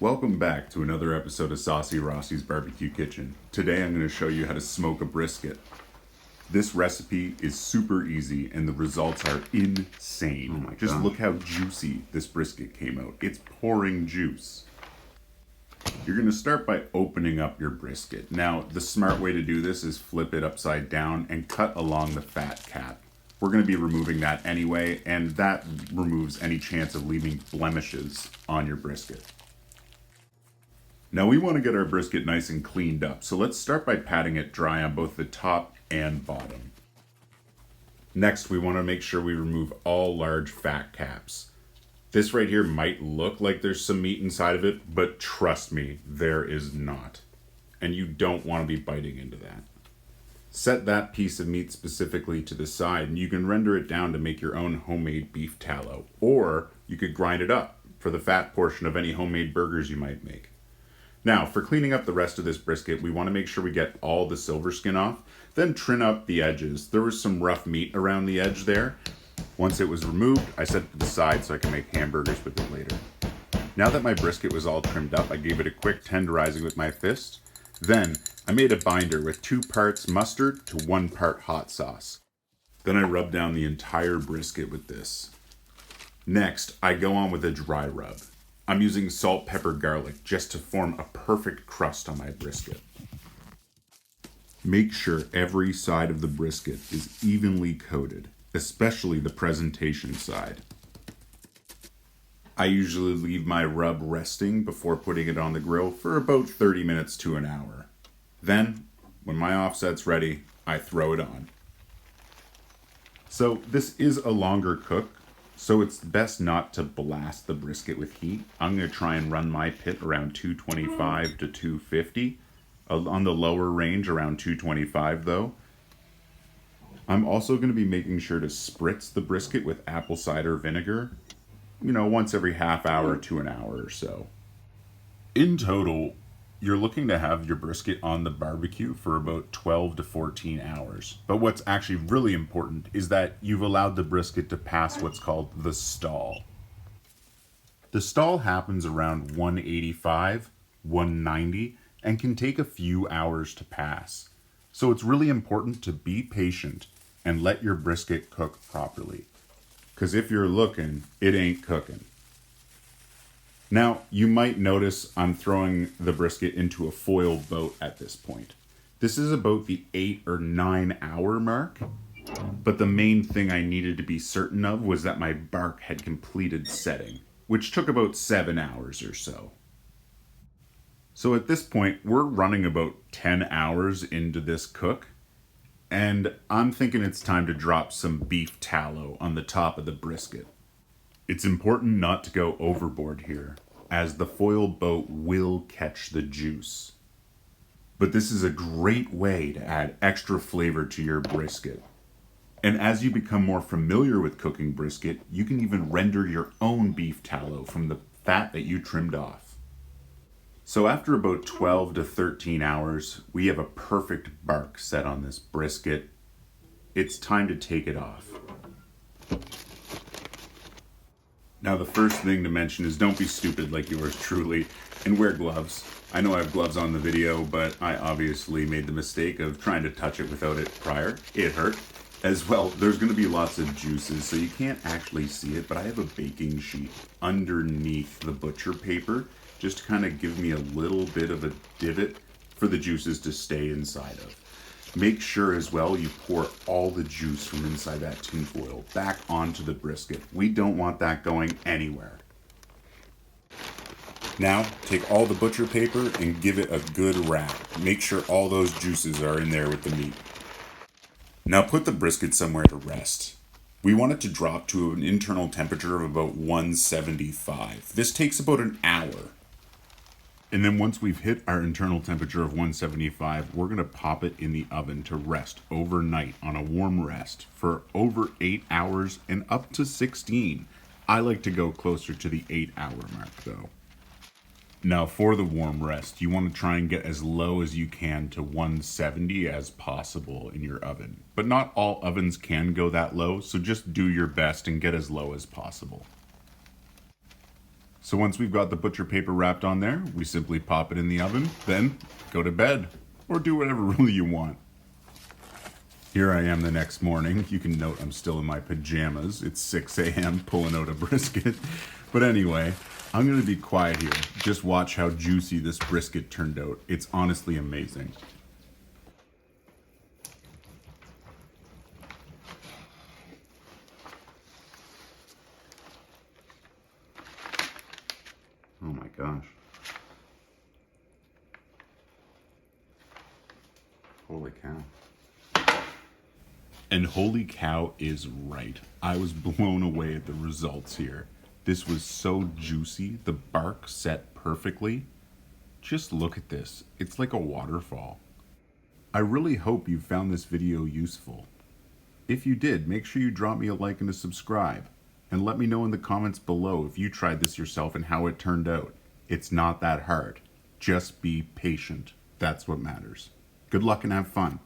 Welcome back to another episode of Saucy Rossi's Barbecue Kitchen. Today I'm going to show you how to smoke a brisket. This recipe is super easy and the results are insane. Just look how juicy this brisket came out. It's pouring juice. You're going to start by opening up your brisket. Now, the smart way to do this is flip it upside down and cut along the fat cap. We're going to be removing that anyway, and that removes any chance of leaving blemishes on your brisket. Now we want to get our brisket nice and cleaned up, so let's start by patting it dry on both the top and bottom. Next, we want to make sure we remove all large fat caps. This right here might look like there's some meat inside of it, but trust me, there is not. And you don't want to be biting into that. Set that piece of meat specifically to the side, and you can render it down to make your own homemade beef tallow, or you could grind it up for the fat portion of any homemade burgers you might make. Now, for cleaning up the rest of this brisket, we want to make sure we get all the silver skin off, then trim up the edges. There was some rough meat around the edge there. Once it was removed, I set it to the side so I can make hamburgers with it later. Now that my brisket was all trimmed up, I gave it a quick tenderizing with my fist. Then, I made a binder with 2 parts mustard to 1 part hot sauce. Then I rubbed down the entire brisket with this. Next, I go on with a dry rub. I'm using salt, pepper, garlic just to form a perfect crust on my brisket. Make sure every side of the brisket is evenly coated, especially the presentation side. I usually leave my rub resting before putting it on the grill for about 30 minutes to an hour. Then, when my offset's ready, I throw it on. So this is a longer cook, so it's best not to blast the brisket with heat. I'm going to try and run my pit around 225 to 250. On the lower range, around 225 though. I'm also going to be making sure to spritz the brisket with apple cider vinegar, once every half hour to an hour or so. In total, you're looking to have your brisket on the barbecue for about 12 to 14 hours. But what's actually really important is that you've allowed the brisket to pass what's called the stall. The stall happens around 185, 190, and can take a few hours to pass. So it's really important to be patient and let your brisket cook properly. Because if you're looking, it ain't cooking. Now, you might notice I'm throwing the brisket into a foil boat at this point. This is about the 8 or 9 hour mark, but the main thing I needed to be certain of was that my bark had completed setting, which took about 7 hours or so. So at this point, we're running about 10 hours into this cook, and I'm thinking it's time to drop some beef tallow on the top of the brisket. It's important not to go overboard here, as the foil boat will catch the juice. But this is a great way to add extra flavor to your brisket. And as you become more familiar with cooking brisket, you can even render your own beef tallow from the fat that you trimmed off. So after about 12 to 13 hours, we have a perfect bark set on this brisket. It's time to take it off. Now the first thing to mention is don't be stupid like yours truly and wear gloves. I know I have gloves on the video, but I obviously made the mistake of trying to touch it without it prior. It hurt. As well, there's going to be lots of juices, so you can't actually see it, but I have a baking sheet underneath the butcher paper just to kind of give me a little bit of a divot for the juices to stay inside of. Make sure as well you pour all the juice from inside that tinfoil back onto the brisket. We don't want that going anywhere. Now, take all the butcher paper and give it a good wrap. Make sure all those juices are in there with the meat. Now put the brisket somewhere to rest. We want it to drop to an internal temperature of about 175. This takes about an hour. And then once we've hit our internal temperature of 175, we're going to pop it in the oven to rest overnight on a warm rest for over 8 hours and up to 16. I like to go closer to the 8-hour mark though. Now for the warm rest, you want to try and get as low as you can to 170 as possible in your oven. But not all ovens can go that low, so just do your best and get as low as possible. So once we've got the butcher paper wrapped on there, we simply pop it in the oven, then go to bed, or do whatever really you want. Here I am the next morning. You can note I'm still in my pajamas. It's 6 a.m. pulling out a brisket. But anyway, I'm going to be quiet here. Just watch how juicy this brisket turned out. It's honestly amazing. Oh my gosh. Holy cow. And holy cow is right. I was blown away at the results here. This was so juicy. The bark set perfectly. Just look at this. It's like a waterfall. I really hope you found this video useful. If you did, make sure you drop me a like and a subscribe. And let me know in the comments below if you tried this yourself and how it turned out. It's not that hard. Just be patient. That's what matters. Good luck and have fun.